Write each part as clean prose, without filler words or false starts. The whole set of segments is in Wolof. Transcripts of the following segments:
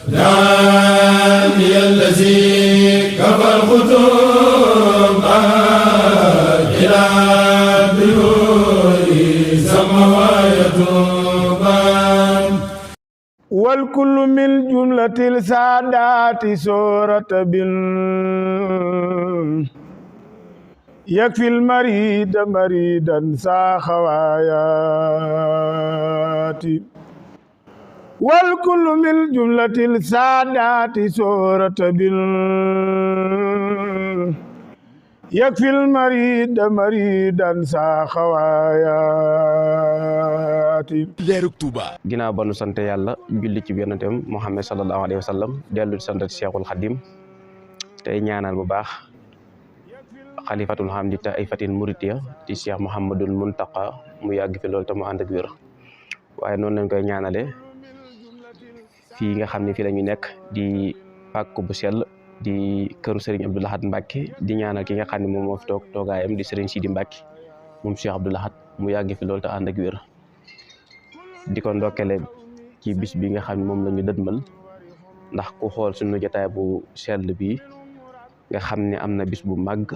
دعني الذي كفى الخطوب إلى بيوت سماوات والكل من جملة السادات سورة بن يكفي المريد مريدا ساخوايات والكل من جملة السادات سورة بن يكفي المريد مريدا ساخوايات leerug Touba. ginnaaw ba nu sant yàlla julli ci yonentam Muhammad sallallahu alayhi wa sallam dellu di sant Cheikhul Khadim tey ñaanal bu baax xalifatul hamdi ta ay fatin muritiya di Cheikh Mouhamadul Muntaqa mu yàgg fi loolu te mu ànd ak wér waaye noonu lañ koy ñaanale fii nga xam ne fii la ñu nekk di pàkk bu sell di këru Serigne Abdou Lahad Mbacké di ñaanal ki nga xam ne moom moo fi toog toogaayam di Serigne Sidi Mbacké moom Cheikh Abdou Lahad mu yàgg fi loolu te ànd ak wér di ko ndokkele ci bis bi nga xam ne moom la ñu dëdmal ndax ku xool suñu jotaay bu sell bi nga xam ne am na bis bu màgg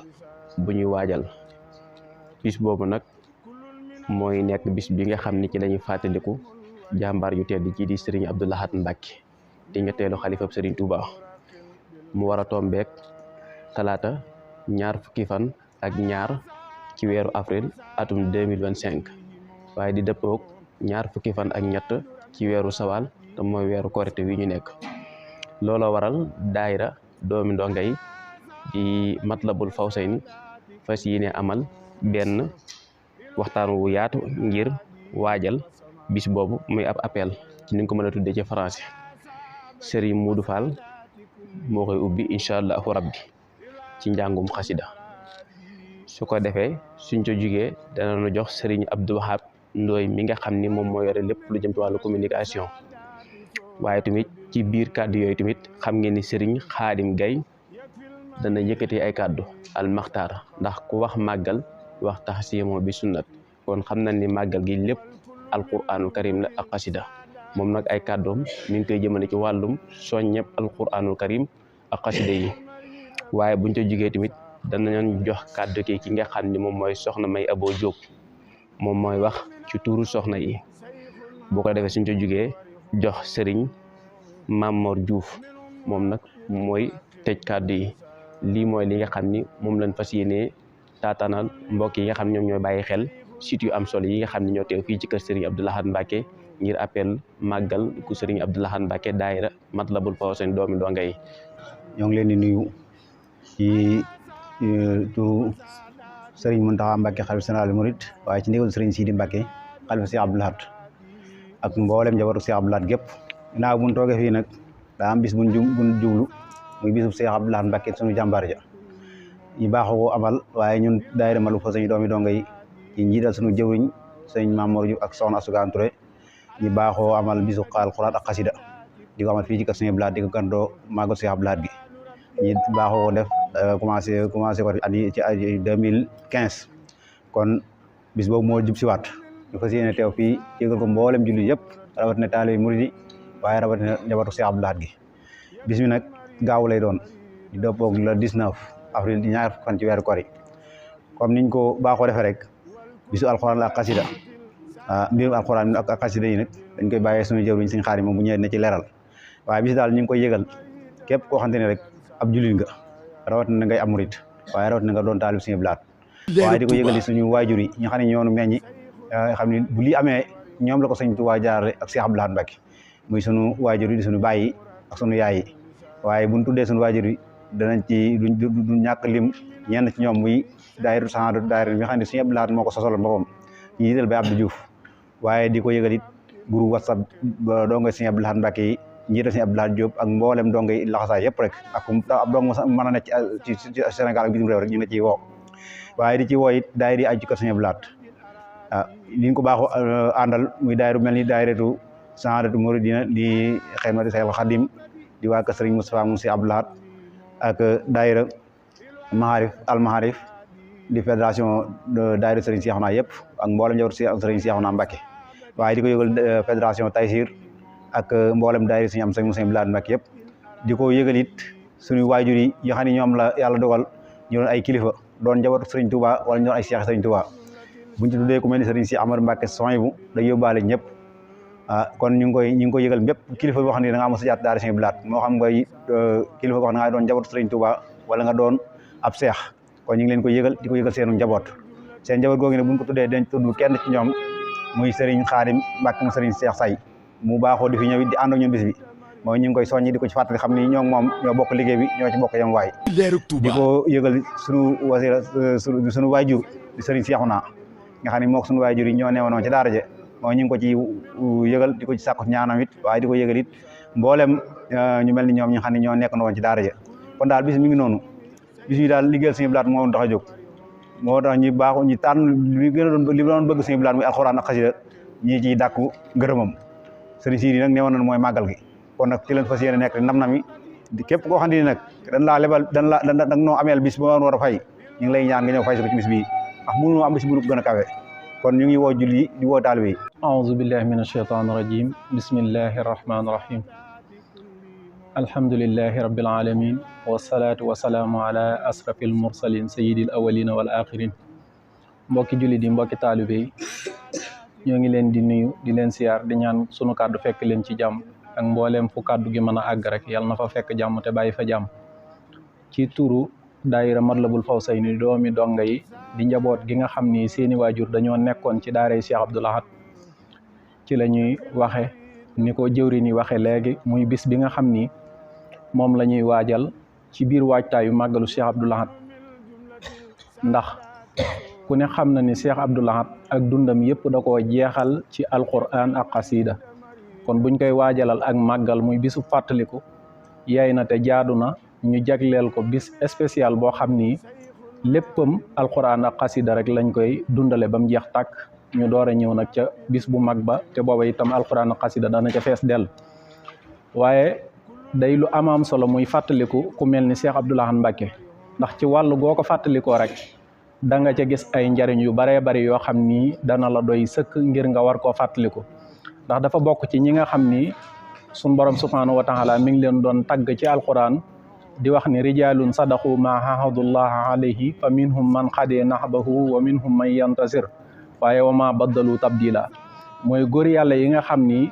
bu ñuy waajal bis boobu nag mooy nekk bis bi nga xam ne ci lañuy fàttaliku jàmbaar yu tedd ji di Serigne Abdou Lahad Mbacké di ñetteelu xalifab Serigne Touba mu war a tombeek talaata ñaar fukki fan ak ñaar ci weeru avril atum 2025 waaye di dëppook ñaar fukki fan ak ñett ci weeru sawal te mooy weeru korite wi ñu nekk looloo waral daayira doomi ndonga yi di Matlabul Fawzayni fas yéene amal benn waxtaan wu yaatu ngir waajal bis boobu muy ab appel ci ni nga ko mën a tuddee ci français Serigne Modou Fall moo koy ubbi incha allahu rabbi ci njàngum xasida su ko defee suñ co jugee danañu jox Serigne Abdou Wahab Ndooy mi nga xam ni moom moo yore lépp lu jëm ci wàllu communication waaye tamit ci biir kàddu yooyu tamit xam ngeen ni Serigne Khadim Gaye dana yëkkati ay kàddu almaxtaar ndax ku wax màggal wax taxsiimo bi sunnat kon xam nañ ni màggal gi lépp alquranul karim la ak xasida moom nag ay kàddoom mi ngi koy jëmale ci wàllum soññeb alquranul karim ak xasida yi waaye buñ ca jugee tamit danañ jox kàddu ki nga xam ni moom mooy soxna May Abo Diop moom mooy wax ci tuuru soxna yi boo ko defee suñ ca jugee jox Serigne Mamor Diouf moom nag mooy tëj kàddu yi lii mooy li nga xam ni moom lañ fas yéenee taataanal mbokk yi nga xam ne ñoom ñooy bàyyi xel site yu am solo yi nga xam ne ñoo teew fii ci kër Serigne Abdou Lahad Mbacké ngir appel màggal ku Serigne Abdou Lahad Mbacké daayira Matlabul Fawzayni doomi ndonga yi ñoo ngi leen di nuyu ci turu Serigne Mountakha Mbacké xalifa général Mouride waaye ci ndigal Serigne Sidi Mbacké xalifa Cheikh Abdou Lahad ak mboolem njabootu Cheikh Abdou Lahad gépp ginnaaw bu ñu toogee fii nag daa am bis buñ jublu muy bisub Cheikh Abdou Lahad Mbacké sunu jàmbaar ja ñu baaxoo ko amal waaye ñun daayira Matlabul Fawzayni doomi donga yi ci njiital sunu jëwriñ sëñ Mamour Diouf ak soxna Asugaan Touré ñu baaxoo amal bisu alxuraan ak xasida di ko amal fii ci kër Sëñ Abdou Lahad di ko gandoo màggal Cheikh Abdou Lahad gi ñu baaxoo ko def commencé ko at yi ci 2015 kon bis boobu moo jub si waat ñu fas yéene teew fii yëgal ko mboolem jullit yëpp rawatina taalibe murid yi waaye rawatina njabootu Cheikh Abdou Lahad gi bis bi nag gaaw lay doon di dëppoog le 19 avril di ñaar fan ci weeru kori comme niñ ko baaxoo defee rek bisu alxuraan la ak xasida mbirum alxuraan ak xasida yi nag dañ koy bàyyee suñu jëwriñ Sëñ Xaadim moom bu ñëwee na ci leeral waaye bis daal ñu ngi koy yëgal képp koo xamante ne rek ab jullit nga rawatina ngay am murit waaye rawatina nga doon taalib Sëñ Abdou Lahad waaye di ko yëgal suñu waajur yi ñi xam ne ñoonu meññi xam ne bu lii amee ñoom la ko Sëñ Tuubaa jaarale ak Cheikh Abdou Lahad Mbacké muy sunu waajur yi di suñu baay yi ak sunu yaay yi waaye buñ tuddee suñu waajur yi danañ ci du ñàkk lim ñenn ci ñoom muy daayira Sahadu daayira bi nga xam ne Sëñ Abdou Lahad moo ko sosaloon boppam ñu jiital ba Abdou Diouf waaye di ko yëgal it groupe WhatsApp ba donga Sëñ Abdou Lahad Mbacké yi njiital Sëñ Abdou Lahad Diop ak mboolem donga yi laxasaay yëpp rek ak ab dong mën a nekk ci Sénégal ak bitim réew rek ñu ngi ciy woo waaye di ci woo it daayira yi aju ci kër Sëñ Abdou Lahad liñ ko baaxoo àndal muy daayira mel ni daayiratu Sahadatu Mouridina di Xidmati Seexul Xadim di waa kër Sëriñ Moustapha mu Sëñ Abdou Lahad ak daayira Maharif Al Maharif di fédération daayira Sëriñ Seexuna yëpp ak mboolem njabootu Sëriñ Seexuna Mbacké waaye di ko yëgal fédération Taysir ak mboolem daayira Sëriñ Amsa Sëriñ Bilal Mbàkke yëpp di ko yëgal it suñu waajur yi nga xam ne ñoom la yàlla dogal ñu doon ay kilifa doon njabootu Sëriñ Touba wala ñu doon ay seex Sëriñ Touba buñ ci tuddee ku mel ni Sëriñ si Amar Mbàkke Sohaybu day yóbbaale ñëpp kon ñu ngi koy yëgal bépp kilifa boo xam ne da ngaa mos a jaar daara Sëriñ Bilal moo xam nga kilifa boo xam ne da ngaa doon njabootu Sëriñ Touba wala nga doon ab seex kon ñu ngi leen ko yëgal di ko yëgal seenu njaboot seen njaboot googu ne buñ ko tuddee dañ tudd kenn ci ñoom muy Sëriñ Xaadim Mbàkke mu Sëriñ Seex Say mu baaxoo di fi ñëw di ànd ak ñun bis bi mooy ñu ngi koy soññi di ko ci fàttali xam ni ñoo moom ñoo bokk liggéey bi ñoo ci bokk yam waay di ko yëgal suñu wasila suñu waajur di Sëriñ Seexuna nga xam ne mook suñu waajur yi ñoo newoon ci daara je mooy ñu ngi ko ci yëgal di ko ci sàkku ñaanam it waaye di ko yëgal it mboolem ñu mel ni ñoom ñi xam ne ñoo nekk woon ci daara je kon daal bis mi ngi noonu bis bi daal liggéeyal Sëriñ Bilal moo tax a jóg moo tax ñu baaxu ñu tànn li doon bëgg Sëriñ Bilal muy alxuraan ak xasida ñi ciy dàkku ngërëmam Sëriñ Sidi nag newoon na mooy màggal gi kon nag ci leen fas yéene nekk nam-nami képp koo xam ne nag dañ laa lebal dañ noo ameel bis ba war a fay ñu ngi lay ñaan nga ñëw fay si ko ci bis bi ndax mënunoo am bis bu gën a kawe kon ñu ngi woo julli di woo taalibe yi aouzu billahi min ashaytan rajim bismillahi arrahmani irrahim alhamdulillahi rabbil alamin wasalaatu wasalaamu ala asrafil mursalin sayyidil awalina wal axirin mbokki julli di mbokki taalibe yi ñoo ngi leen di nuyu di leen siyaar di ñaan sunu kàddu fekk leen ci jàmm ak mbooleem fu kàddu gi mën a àgg rek yàlla na fa fekk jàmm te bàyyi fa jàmm ci turu daayira Matlabul Fawzayni doomi donga yi di njaboot gi nga xam ni seeni waajur dañoo nekkoon ci daaray Cheikh Abdoul Ahad ci la ñuy waxe ni ko jëwri ni waxe léegi muy bis bi nga xam ni moom la ñuy waajal ci biir waajtaayu màggalu Cheikh Abdoul Ahad ndax ku ne xam na ni Cheikh Abdoul Ahad ak dundam yëpp da koo jeexal ci alquran ak xasida kon buñ koy waajalal ak màggal muy bisu fàttaliku yaay na te jaadu na ñu jagleel ko bis spécial boo xam ni léppam alquran ak xasida rek lañ koy dundale ba mu jeex tàkk ñu door a ñëw nag ca bis bu mag ba te booba itam alquran ak xasida dana ca fees dell waaye day lu amaam solo muy fàttaliku ku mel ni Cheikh Abdoul Ahad Mbacké ndax ci wàllu goo ko fàttalikoo rek da nga ca gis ay njariñ yu baree bari yoo xam ni dana la doy sëkk ngir nga war koo fàttaliku ndax dafa bokk ci ñi nga xam ni suñ borom subhanahu wa taala mi ngi leen doon tagg ci alquran di wax ni rijalun sadaqu ma ahadullah alayhi fa minhum man xadee nahbahu wa minhum man yantasir waaye wa ma baddalu tabdila mooy góor yàlla yi nga xam ni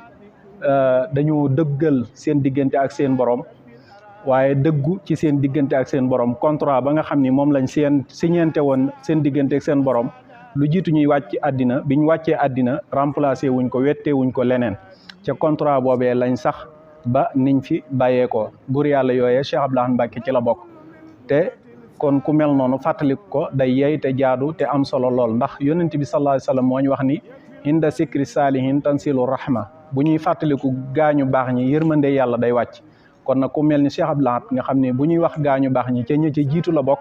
dañoo dëggal seen diggante ak seen borom waaye dëggu ci seen diggante ak seen borom contrat ba nga xam ni moom lañ siñeente woon seen diggante ak seen borom lu jiitu ñuy wàcc àddina biñ wàccee àddina remplacé wuñ ko wettee wuñ ko leneen ca contrat boobee lañ sax ba niñ fi bàyyeekoo góor yàlla yooyee Cheikh Abdoul Ahad Mbacké ci la bokk te kon ku mel noonu fàttaliku ko day yey te jaadu te am solo lool ndax yonent bi sallallahu alayhi wasallam moo ñu wax ni inda sikri saalihin tansilu rahma bu ñuy fàttaliku gaañu baax ñi yërmande yàlla day wàcc kon nag ku mel ni Cheikh Abdoul Ahad nga xam ne bu ñuy wax gaañu baax ñi ca ñi ci jiitu la bokk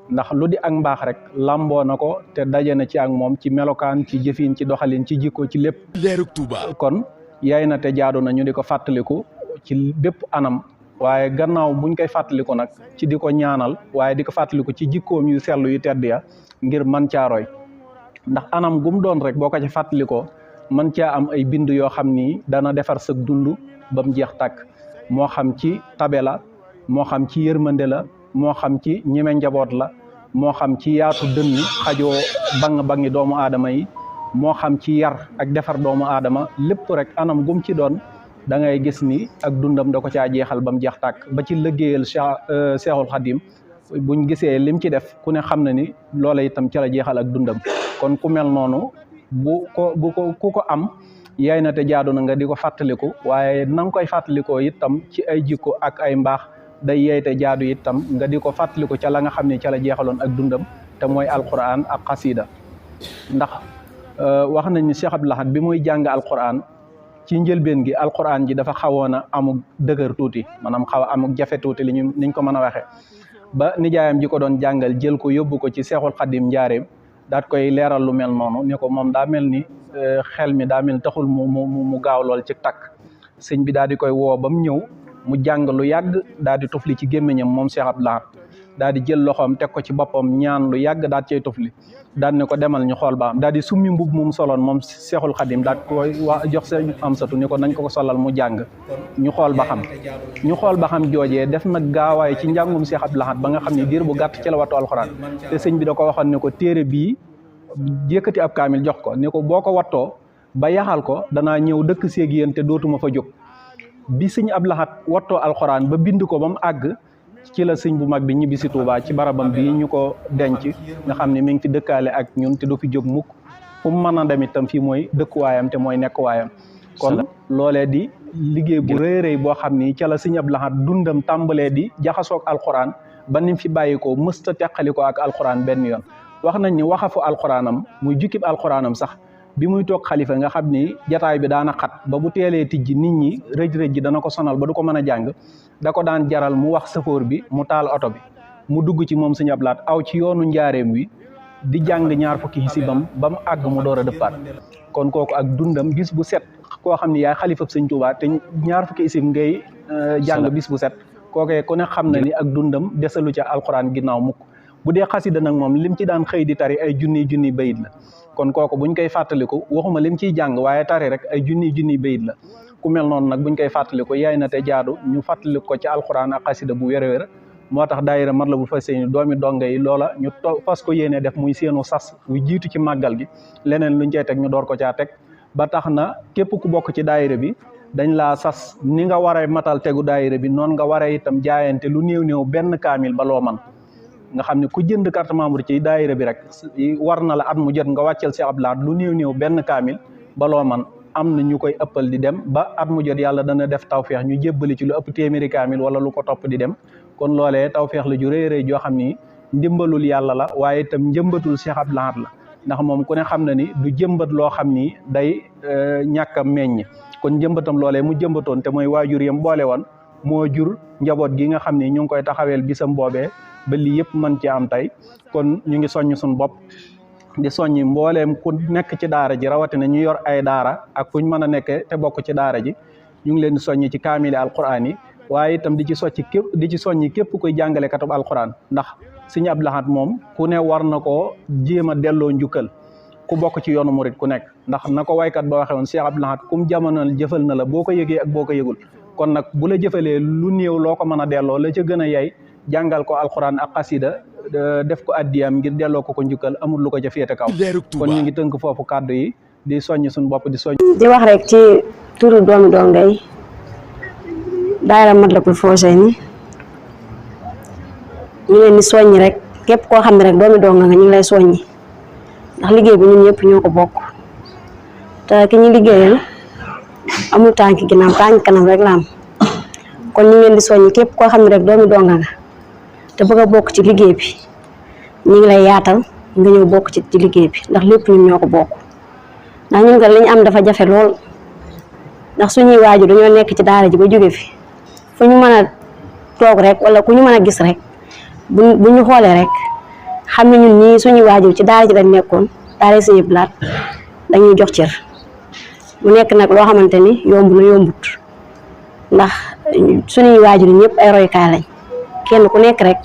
ndax lu di ak mbaax rek lamboo na ko te daje na ci ak moom ci melokaan ci jëfin ci doxalin ci jikko ci lépp kon yaay na te jaadu na ñu di ko fàttaliku ci bépp anam waaye gannaaw buñ koy fàttaliku nag ci di ko ñaanal waaye di ko fàttaliku ci jikkoom yu sellu yu tedd ya ngir man caa roy ndax anam gum doon rek boo ko ci fàttalikoo man caa am ay bind yoo xam ni dana defar sa dund ba mu jeex tàkk moo xam ci tabe la moo xam ci yërmande la moo xam ci ñeme njaboot la moo xam ci yaatu dënn xajoo bangi doomu aadama yi moo xam ci yar ak defar doomu aadama lépp rek anam gum ci doon da ngay gis ni ak dundam da ko caa jeexal ba mu jeex tàkk ba ci liggéeyal Cheikhul Khadim buñ gisee lim ci def ku ne xam na ni loola itam ca la jeexal ak dundam kon ku mel noonu ku ko am yaay na te jaadu na nga di ko fàttaliku waaye na nga koy fàttalikoo itam ci ay jikko ak ay mbaax day yeey te jaadu itam nga di ko fàttaliku ca la nga xam ne ca la jeexaloon ak dundam te mooy alquran ak xasida ndax wax nañ ni Cheikh Abdoul Ahad bi muy jàng alquran ci njëlbeen gi alquran ji dafa xawoon a amuk dëgër tuuti maanaam xaw a amuk jafe tuuti niñ ko mën a waxee ba nijaayam ji ko doon jàngal jël ko yóbbu ko ci Seexul Xadim njaareem daat koy leeral lu mel noonu ni ko moom daa mel ni xel mi daa mel taxul mu gaaw lool ci takk sëñ bi daal di koy woo ba mu ñëw mu jàng lu yàgg daal di tufli ci gémmiñam moom Cheikh Abdoul Ahad daal di jël loxoom teg ko ci boppam ñaan lu yàgg daal cay tofli daal ne ko demal ñu xool ba am daal di summi mbub mu soloon moom Seexul Xadim daal koy jox seen Amsatu ni ko nañ ko solal mu jàng ñu xool ba xam joojee def nag gaawaay ci njàngum Seex Abdul Ahad ba nga xam ne diir bu gàtt ci la wattu alxuraan te sëñ bi da ko waxoon ne ko téere bii yëkkati ab kaamil jox ko ne ko boo ko wattoo ba yaxal ko danaa ñëw dëkk seeg yéen te dootuma fa jóg bi sëñ Abdul Ahad wattoo alxuraan ba bind ko ba mu àgg ci la sëñ bu mag bi ñibbi si Touba ci barabam bi ñu ko denc nga xam ne mi ngi fi dëkkaale ak ñun te du fi jóg mukk fu mu mën a dem itam fii mooy dëkkuwaayam te mooy nekkuwaayam kon loolee di liggéey bu rëy rëy boo xam ni ca la sëñ Abdul Ahad dundam tàmbalee di jaxasoog alxuraan ba nim fi bàyyi ko mësta teqali ko ak alxuraan benn yoon wax nañ ni waxafu alxuraanam muy jukkib alxuraanam sax bi muy toog xalifa nga xam ni jataay bi daana xat ba bu teelee tijji nit ñi rëj-rëj ji dana ko sonal ba du ko mën a jàng da ko daan jaral mu wax sëfoor bi mu taal oto bi mu dugg ci moom sëñ Abdul Ahad aw ci yoonu njaareem wi di jàng ñaar fukki xisibam ba mu àgg mu door a dëppaat kon kooku ak dundam bis bu set koo xam ni yaay xalifab sëñ Tuubaa te ñaar fukki xisib ngay jàng bis bu set kookee ku ne xam na ni ak dundam desalu ca alxuraan ginnaaw mukk bu dee xasida nag moom lim ci daan xëy di tari ay junni bayit la kon kooku buñ koy fàttaliku waxuma lim ciy jàng waaye tari rek ay junni bayit la ku mel noonu nag buñ koy fàttaliku yaay na te jaadu ñu fàttaliku ko ci alxuraan ak xasida bu wér-wér moo tax daayira Matlabul Fawzayni doomi donga yi loola ñu fas ko yéene def muy seenu sas wu jiitu ci màggal gi leneen luñ cey teg ñu door ko caa teg ba tax na képp ku bokk ci daayira bi dañ laa sas ni nga waree matal tegu daayira bi noonu nga waree itam jaayante lu néew benn kaamil ba loo man nga xam ne ku jënd carte membre ci daayira bi rek war na la at mu jot nga wàcceel Seex Abdul Ahad lu néew benn kaamil ba loo man am na ñu koy ëppal di dem ba at mu jot yàlla dana def tawfeex ñu jébbali ci lu ëpp téeméeri kaamil wala lu ko topp di dem kon loolee tawfeex la ju rëy rëy joo xam ni ndimbalul yàlla la waaye itam njëmbatul Seex Abdul Ahad la ndax moom ku ne xam na ni du jëmbat loo xam ni day ñàkk a meññ kon njëmbatam loolee mu jëmbatoon te mooy waajur yam boole woon moo jur njaboot gi nga xam ni ñu ngi koy taxaweel bisam boobee ba lii yëpp mën ci am tey kon ñu ngi soññ suñu bopp di soññi mbooleem ku nekk ci daara ji rawatina ñu yor ay daara ak fuñ mën a nekkee te bokk ci daara ji ñu ngi leen di soññi ci kaamili alquran yi waaye itam di ci soññi képp koy jàngale katub alquran ndax sëñ Abdul Ahad moom ku ne war na koo jéem a delloo njukkal ku bokk ci yoonu murit ku nekk ndax na ko waykat ba waxee woon Cheikh Abdul Ahad kum jamonoon jëfal na la boo ko yëgee ak boo ko yëgul kon nag bu la jëfalee lu néew loo ko mën a delloo la ca gën a yey jàngal ko alquran ak xasida def ko addiyam ngir delloo ko njukkal amul lu ko ca féete kaw kon ñu ngi tënk foofu kàddu yi di soññ suñu bopp di soññ di wax rek ci turu doomi dongay daayira Matlabul Fawzayni ñu leen di soññi rek képp koo xam ne rek doomi donga nga ñu ngi lay soññi ndax liggéey bi ñun ñëpp ñoo ko bokk te ki ñu liggéeyal amul tànk ginnaaw tànk kanam rek la am kon ñu ngi leen di soññi képp koo xam ne rek doomi donga nga te bëgg a bokk ci liggéey bi ñu ngi lay yaatal nga ñëw bokk ci liggéey bi ndax lépp ñun ñoo ko bokk ndax ñun nga li ñu am dafa jafe lool ndax suñuy waajur dañoo nekk ci daara ji ba jóge fi fu ñu mën a toog rek wala ku ñu mën a gis rek bu ñu xoolee rek xam ne ñun ñii suñuy waajur ci daara ji lañ nekkoon daara Sëñ Abdul Ahad dañuy jox cër mu nekk nag loo xamante ni yomb na yombut ndax suñuy waajur ñëpp ay roykaay lañ kenn ku nekk rek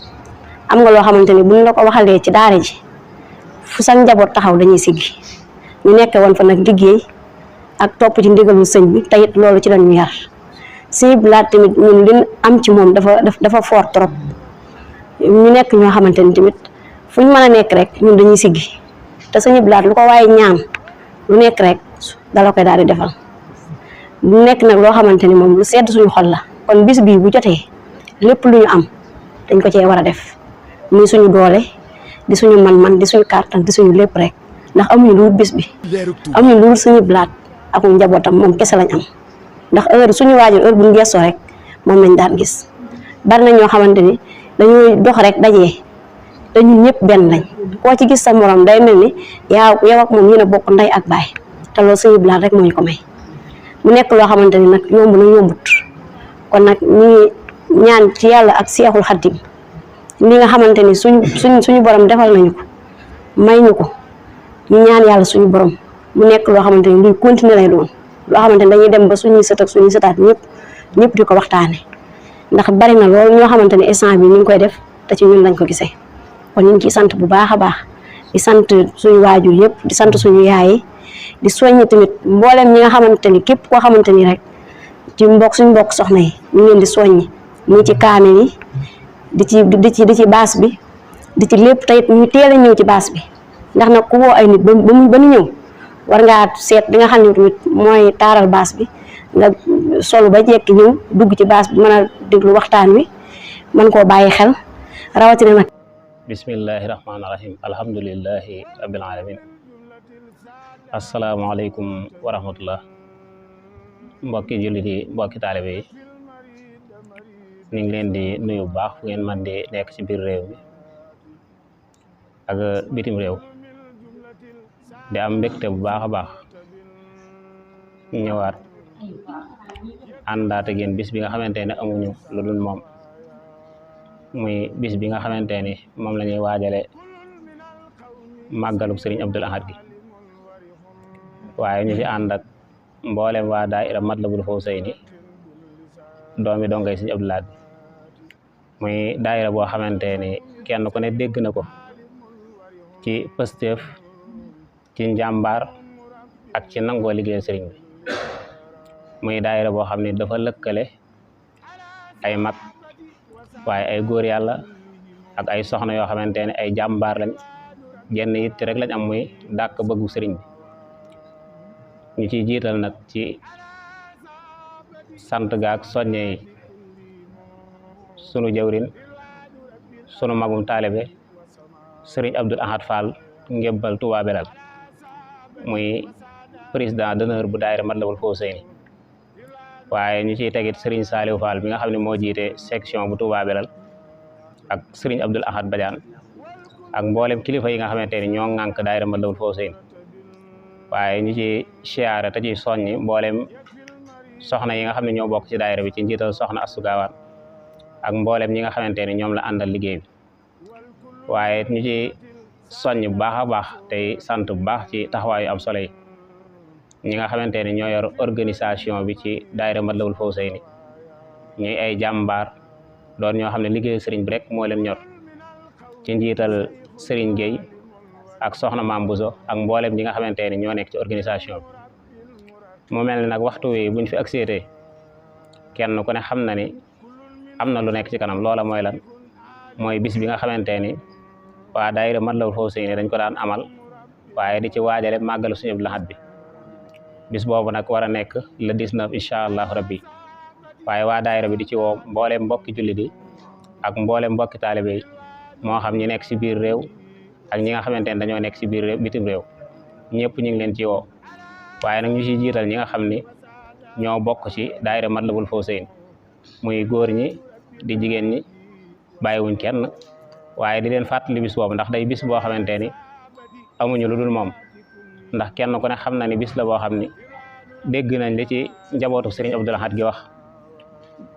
am nga loo xamante ni buñ la ko waxalee ci daara ji fu sa njaboot taxaw dañuy siggi ñu nekk woon fa nag liggéey ak topp ci ndigalu sëñ bi te it loolu ci lañu yar Sëñ Abdul Ahad tamit ñun liñ am ci moom dafa fort trop ñu nekk ñoo xamante ni tamit fu ñu mën a nekk rek ñun dañuy siggi te Sëñ Abdul Ahad lu ko waaye ñaan lu nekk rek dala koy daal di defal lu nekk nag loo xamante ni moom lu sedd suñu xol la kon bis bii bu jotee lépp lu ñu am dañ ko cee war a def muy suñu doole di suñu man-man di suñu kàttan di suñu lépp rek ndax amuñu lu bis bi amuñu lu Sëñ Abdul Ahad ak njabootam moom kese lañ am ndax heure suñu waajur heure bu ñu gëstoo rek moom lañ daan gis bari na ñoo xamante ni dañuy dox rek dajee te ñun ñëpp benn lañ koo ci gis sa morom day mel ni yow ak moom yéen a bokk ndey ak baay te loolu Sëñ Abdul Ahad rek moo ñu ko may mu nekk loo xamante ni nag yomb na yombut kon nag ñu ngi ñaan ci yàlla ak Seexul Xaddim li nga xamante ni suñu borom defal nañu ko may ñu ko ñu ñaan yàlla suñu borom mu nekk loo xamante ni luy continuer lay doon loo xamante ni dañuy dem ba suñuy sët ak suñuy sëtaat ñëpp di ko waxtaane ndax bari na loolu ñoo xamante ni instant bi ñu ngi koy def te ci ñun lañ ko gisee kon ñu ngi ciy sant bu baax a baax di sant suñu waajur yëpp di sant suñu yaay yi di soññi tamit mboolem ñi nga xamante ni képp koo xamante ni rek ci suñu mbokk soxna yi ñu ngi leen di soññi ñii ci kaamil yi di ci baas bi di ci lépp tey ñu teel a ñëw ci baas bi ndax nag ku woo ay nit ba ñu ñëw war ngaa seet li nga xam ne tamit mooy taaral baas bi nga solu ba jekki ñëw dugg ci baas bi mën a déglu waxtaan wi mën koo bàyyi xel rawatina nag. bismillahi rahmaani rahim alhamdulillahi rabbil alamin asalaamaaleykum wa rahmatullah mbokki jullit yi mbokki taalibe yi ñu ngi leen di nuyu bu baax fu ngeen man di nekk ci biir réew mi ak bitim réew di am mbégte bu baax a baax ñëwaat àndaat ak yéen bis bi nga xamante ne amuñu lu dul moom muy bis bi nga xamante ni moom la ñuy waajale màggalu Sëriñ Abdul Ahad gi waaye ñu ci ànd ak mboolem waa daayira Matlabul Fawzayni doomi dongay Sëriñ Abdul Ahad muy daayira boo xamante ni kenn ku ne dégg na ko ci pësteef ci njàmbaar ak ci nangoo liggéeyal sëriñ bi muy daayira boo xam ne dafa lëkkale ay mag waaye ay góor yàlla ak ay soxna yoo xamante ne ay jàmbaar lañ jenn it rek lañ am muy dàkk bëggu sëriñ bi ñu ciy jiital nag ci sant gaak soññe yi sunu jawrin sunu magum taalibe sëriñ Abdul Ahad Fall ngébbal Touba Belal muy président d'honneur bu daayira Matlabul Fawzayni waaye ñu ciy tegit sëriñ Saliou Fall bi nga xam ne moo jiite section bu Touba Belal ak sëriñ Abdul Ahad Badiane ak mboolem kilifa yi nga xamante ni ñoo ŋànk daayira Matlabul Fawzayni waaye ñu ci siyaare te ci soññi mboolem soxna yi nga xam ne ñoo bokk ci daayira bi ci njiital soxna Astou Gawane ak mboolem ñi nga xamante ni ñoom la àndal liggéey bi waaye ñu ci soññ bu baax a baax tey sant bu baax ci taxawaayu am solo yi ñi nga xamante ni ñoo yor organisation bi ci daayira Matlabul Fawzayni ñuy ay jàmbaar doon ñoo xam ne liggéeyu sëriñ bi rek moo leen ñor ci njiital sëriñ Gueye ak soxna Maam Bousso ak mboolem ñi nga xamante ni ñoo nekk ci organisation bi mu mel ni nag waxtu wi buñ fi agseetee kenn ku ne xam na ni am na lu nekk ci kanam loola mooy lan mooy bis bi nga xamante ni waa daayira Matlabul Fawzayni dañ ko daan amal waaye di ci waajale màggalu Sëriñ Abdul Ahad bi bis boobu nag war a nekk le 19 incha allahu rabbi waaye waa daayira bi di ci woo mboolem mbokki jullit yi ak mboolem mbokki taalibe yi moo xam ñi nekk ci biir réew ak ñi nga xamante ne dañoo nekk ci biir réew bitim réew ñëpp ñu ngi leen ci woo waaye nag ñu ciy jiital ñi nga xam ni ñoo bokk ci daayira Matlabul Fawzayni muy góor ñi di jigéen ñi bàyyiwuñ kenn waaye di leen fàttali bis boobu ndax day bis boo xamante ni amuñu lu dul moom ndax kenn ku ne xam na ni bis la boo xam ni dégg nañ li ci njabootu Sëriñ Abdul Ahad gi wax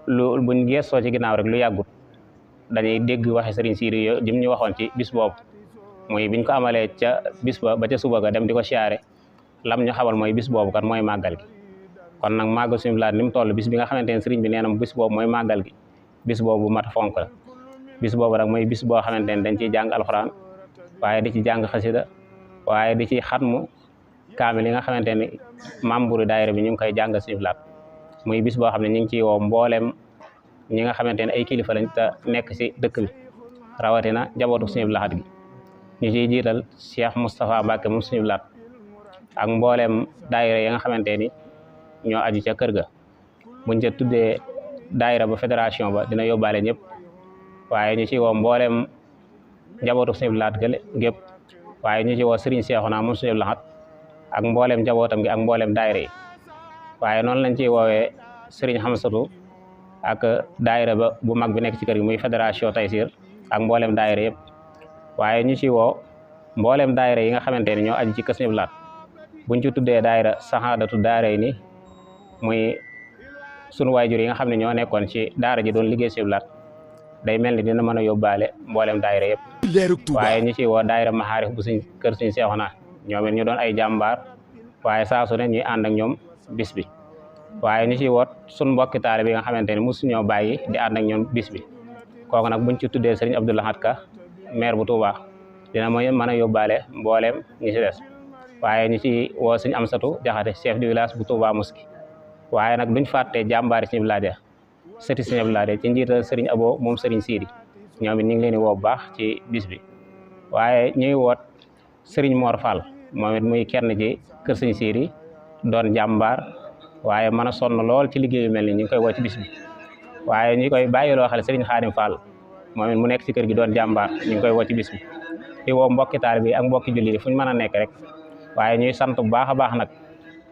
lu buñ geesoo ci ginnaaw rek lu yàggut dañuy dégg waxe Sëriñ Siidi yo jëm ñu waxoon ci bis boobu mooy biñ ko amalee ca bis ba ca suba ga dem di ko siyaare lam ñu xamal mooy bis boobu kat mooy màggal gi kon nag màggal Sëriñ Abdul Ahad ni mu toll bis bi nga xamante ne sëriñ bi nee na bis boobu mooy màggal gi bis boobu mat fonk la bis boobu rek mooy bis boo xamante ne dañ ciy jàng alxuraan waaye di ci jàng xasida waaye di ci xatmu kaamil yi nga xamante ni membre daayira bi ñu ngi koy jàng Sëriñ Abdul Ahad muy bis boo xam ne ñu ngi ciy woo mboolem ñi nga xamante ne ay kilifa lañ te nekk ci dëkk bi rawatina njabootu Sëriñ Abdul Ahad gi ñu ciy jiital Cheikh Moustapha Mbacke moom Sëriñ Abdul Ahad ak mboolem daayira yi nga xamante ni ñoo aju ca kër ga buñ ca tuddee daayira ba fédération ba dina yóbbaale ñëpp waaye ñu ci woo mboolem njabootu Sëriñ Abdul Ahad gépp waaye ñu ci woo Serigne Cheikhouna moom Sëriñ Abdul Ahad ak mboolem njabootam gi ak mboolem daayira yi waaye noonu lañ ciy woowee Serigne Hamsatu ak daayira ba bu mag bi nekk ci kër gi muy fédération Taysir ak mboolem daayira yëpp waaye ñu ci woo mboolem daayira yi nga xamante ni ñoo aju ci kër Sëriñ Abdul Ahad buñ ci tuddee daayira Saxaadatu Daarayni muy sunu waajur yi nga xam ne ñoo nekkoon ci daara ji doon liggéey Sëriñ Abdul Ahad day mel ni dina mën a yóbbaale mboolem daayira yëpp waaye ñu ci woo daayira Maxaarif bu suñ kër Sëriñ Seexuna ñoom it ñu doon ay jàmbaar waaye saa su ne ñuy ànd ak ñoom bis bi waaye ñu ci woot suñ mbokki taalibe bi nga xamante ne mosu ñoo bàyyi di ànd ak ñoom bis bi kooku nag buñ ci tuddee sëriñ Abdou Lahad Ka maire bu Touba dina mën a yóbbaale mbooleem ñi ci des waaye ñu ci woo sëriñ Amsatu Jaxate chef du village bu Touba Mosquée waaye nag duñ fàtte jàmbaari sëriñ Abdou Lahad sëti sëriñ Abdou Lahad ci njiital sëriñ Abo moom sëriñ Sidi ñoom it ñu ngi leen di woo bu baax ci bis bi waaye ñuy woot sëriñ Mor Fall moom it muy kenn ci kër sëriñ Sidi doon jàmbaar waaye mën a sonn lool ci liggéey yu mel ni ñu ngi koy woo ci bis bi waaye ñi koy bàyyiloo xel sëriñ Xaadim Fall moom it mu nekk ci kër gi doon jàmbaar ñu ngi koy woo ci bis bi di woo mbokki taalibe bi ak mbokki julli fu ñu mën a nekk rek waaye ñuy sant bu baax a baax nag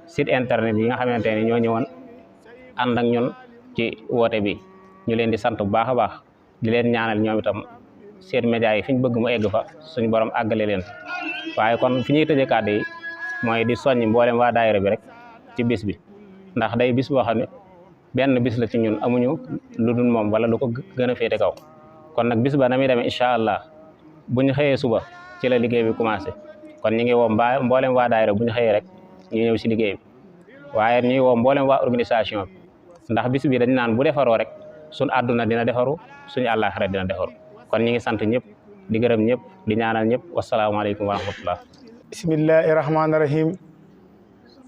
site internet yi nga xamante ne ñoo ñëwoon ànd ak ñun ci woote bi ñu leen di sant bu baax a baax di leen ñaanal ñoom itam seen média yi fi ñu bëgg mu egg fa suñu borom àggale leen waaye kon fi ñuy tëjee kàddu yi mooy di soññ mboolem waa daayira bi rek ci bis bi ndax day bis boo xam ne benn bis la ci ñun amuñu lu dul moom wala lu ko gën a féete kaw kon nag bis ba na muy demee incha allah bu ñu xëyee suba ci la liggéey bi commencé kon ñu ngi woo mboolem waa daayira bu ñu xëyee rek ñu ñëw si liggéey bi waaye ñuy woo mboolem waa organisation bi ndax bis bi dañ naan bu defaroo rek suñ àdduna dina defaru suñu àllaaxira dina defaru kon ñu ngi sant ñëpp di gërëm ñëpp di ñaanal ñëpp wasalaamaaleykum wa rahmatullah bismillahi rahmaani rahim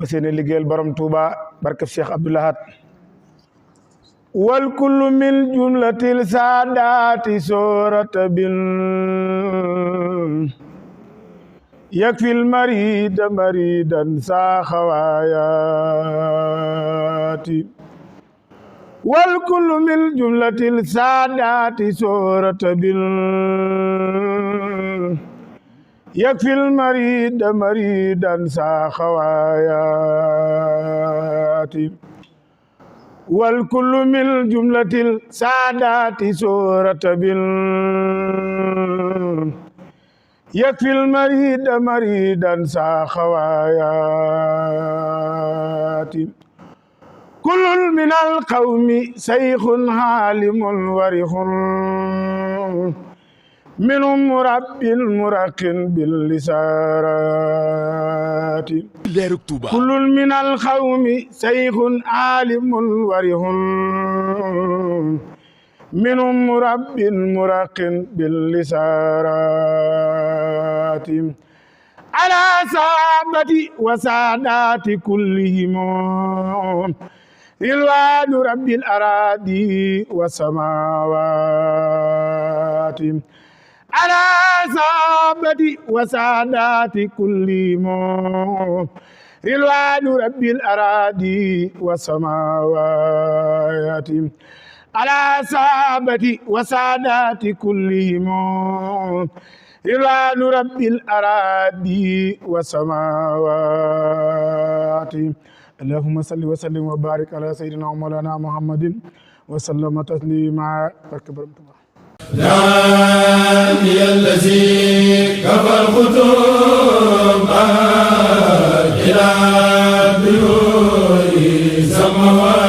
seen liggéeyal borom Touba barkeb Cheikh Abdou Lahad wal kullu min jumlatil saadaati soorata bin yakfil maridan saa xawaayaati wal kullu min jumlatil saadaati soorata bin yakfil maridan saa xawaayaati wal kullu min jumlatil saadaati soorata bin yakfil maridan saa xawaayaati kullun minal qawmi sayxun haalimun warixun minhum murabbin muraqin bil lisaaraati kullun minal qawmi sayxun haalimun warixun minhum murabbin muraqin bil lisaaraati ala saabati wa saadaati kullihim rilwaanu rabbil araadi wa samaawaati ala saabati wa saadaati kullihim rilwaanu rabbil araadi wa samaawaati ala saabati wa saadaati kullihim rilwaanu rabbil araadi wa samaawaati allahumma salli wa sallim wa barik ala sayyidina wa mawlana muhammadin wa sallama taslima barke borom Tuubaa دعني الذي كفى الخطوب إلى بيوت سماوات